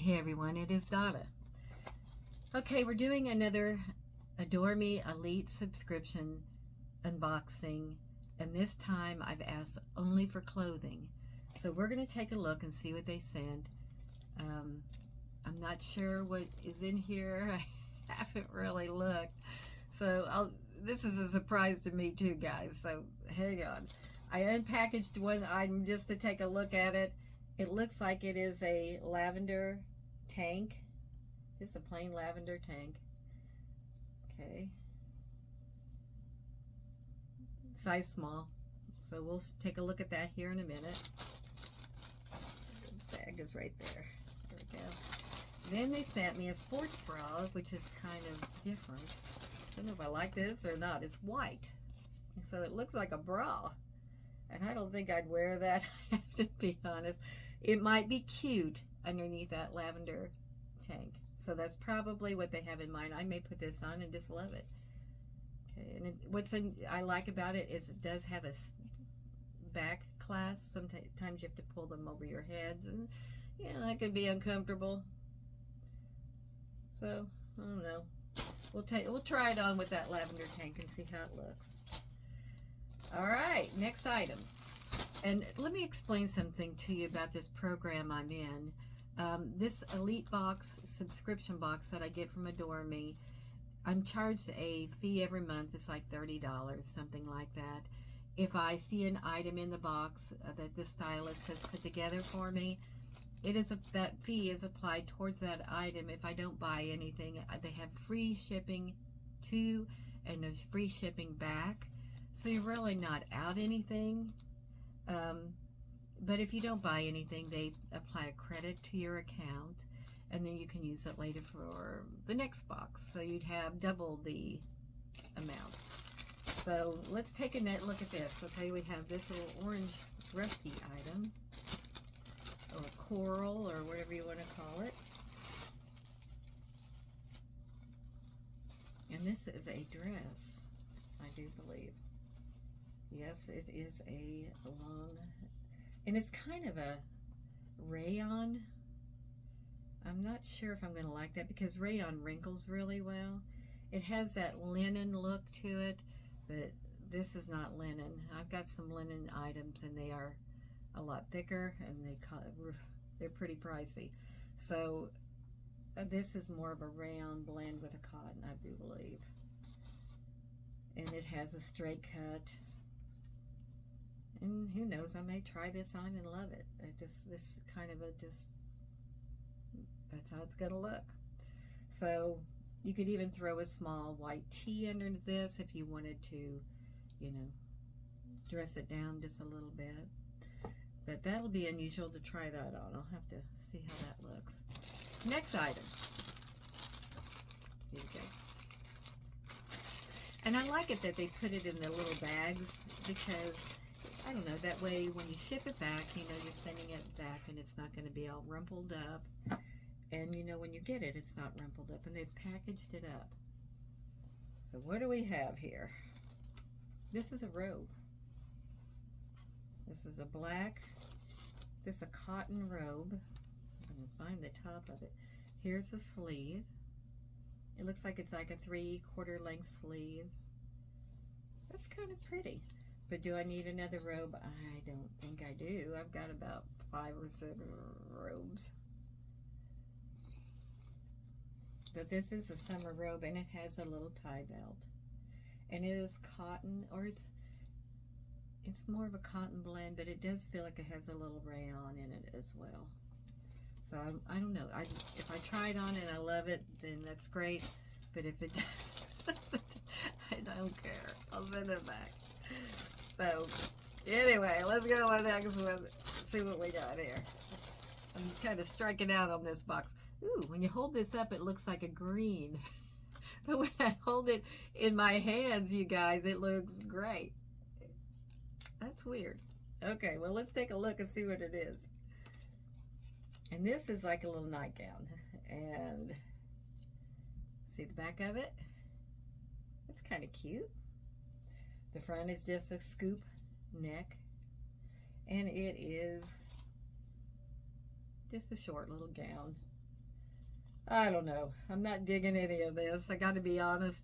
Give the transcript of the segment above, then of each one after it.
Hey everyone, it is Donna. Okay, we're doing another Adore Me Elite subscription unboxing, and this time I've asked only for clothing. So we're going to take a look and see what they sent. I'm not sure what is in here. I haven't really looked. So this is a surprise to me too, guys. So hang on. I unpackaged one item just to take a look at it. It looks like it is a lavender tank. Just a plain lavender tank. Okay. Size small. So we'll take a look at that here in a minute. The bag is right there. There we go. Then they sent me a sports bra, which is kind of different. I don't know if I like this or not. It's white. So it looks like a bra. And I don't think I'd wear that, I have to be honest. It might be cute underneath that lavender tank. So that's probably what they have in mind. I may put this on and just love it. Okay, and I like about it is it does have a back clasp. Sometimes you have to pull them over your heads, and yeah, that can be uncomfortable. So I don't know. We'll try it on with that lavender tank and see how it looks. All right, next item. And let me explain something to you about this program I'm in. This Elite Box subscription box that I get from Adore Me, I'm charged a fee every month. It's like $30, something like that. If I see an item in the box that the stylist has put together for me, that fee is applied towards that item. If I don't buy anything, they have free shipping to, and there's free shipping back. So you're really not out anything. But if you don't buy anything, they apply a credit to your account, and then you can use it later for the next box. So you'd have double the amount. So let's take a look at this. Okay, we have this little orange rusty item, or coral, or whatever you want to call it. And this is a dress, I do believe. Yes, it is a long, and it's kind of a rayon. I'm not sure if I'm going to like that because rayon wrinkles really well. It has that linen look to it, but this is not linen. I've got some linen items and they are a lot thicker and they're pretty pricey. So this is more of a rayon blend with a cotton, I do believe. And it has a straight cut. And who knows, I may try this on and love it. This kind of that's how it's gonna look. So you could even throw a small white tee under this if you wanted to, you know, dress it down just a little bit. But that'll be unusual to try that on. I'll have to see how that looks. Next item. Here we go. And I like it that they put it in the little bags because, I don't know, that way when you ship it back, you know you're sending it back and it's not going to be all rumpled up. And you know when you get it, it's not rumpled up. And they've packaged it up. So what do we have here? This is a robe. This is a a cotton robe. I'm going to find the top of it. Here's the sleeve. It looks like it's like a 3/4 length sleeve. That's kind of pretty. But do I need another robe? I don't think I do. I've got about 5 or 7 robes. But this is a summer robe, and it has a little tie belt. And it is cotton, or it's more of a cotton blend, but it does feel like it has a little rayon in it as well. So I don't know. If I try it on and I love it, then that's great. But if it doesn't, I don't care. I'll send it back. So, anyway, let's go on next one. See what we got here. I'm kind of striking out on this box. Ooh, when you hold this up, it looks like a green. But when I hold it in my hands, you guys, it looks great. That's weird. Okay, well, let's take a look and see what it is. And this is like a little nightgown. And see the back of it? It's kind of cute. The front is just a scoop neck, and it is just a short little gown. I don't know. I'm not digging any of this. I got to be honest.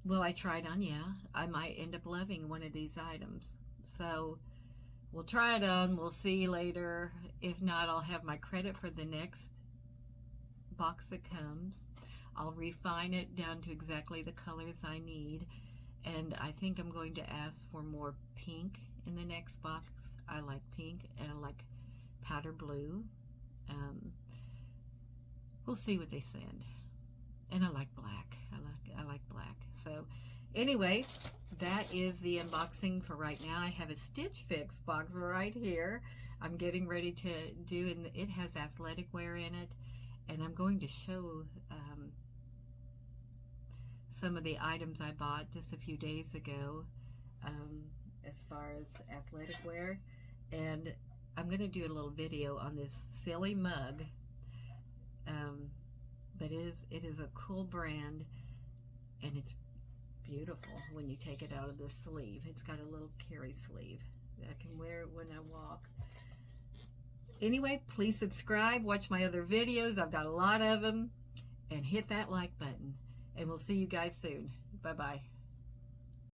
Will I try it on? Yeah. I might end up loving one of these items. So we'll try it on. We'll see later. If not, I'll have my credit for the next box that comes. I'll refine it down to exactly the colors I need. And I think I'm going to ask for more pink in the next box. I like pink and I like powder blue. We'll see what they send. And I like black. I like black. So anyway, that is the unboxing for right now. I have a Stitch Fix box right here. I'm getting ready to do, and it has athletic wear in it. And I'm going to show some of the items I bought just a few days ago as far as athletic wear. And I'm going to do a little video on this silly mug. But it is a cool brand, and it's beautiful when you take it out of the sleeve. It's got a little carry sleeve that I can wear it when I walk. Anyway, please subscribe, watch my other videos. I've got a lot of them, and hit that like button. And we'll see you guys soon. Bye-bye.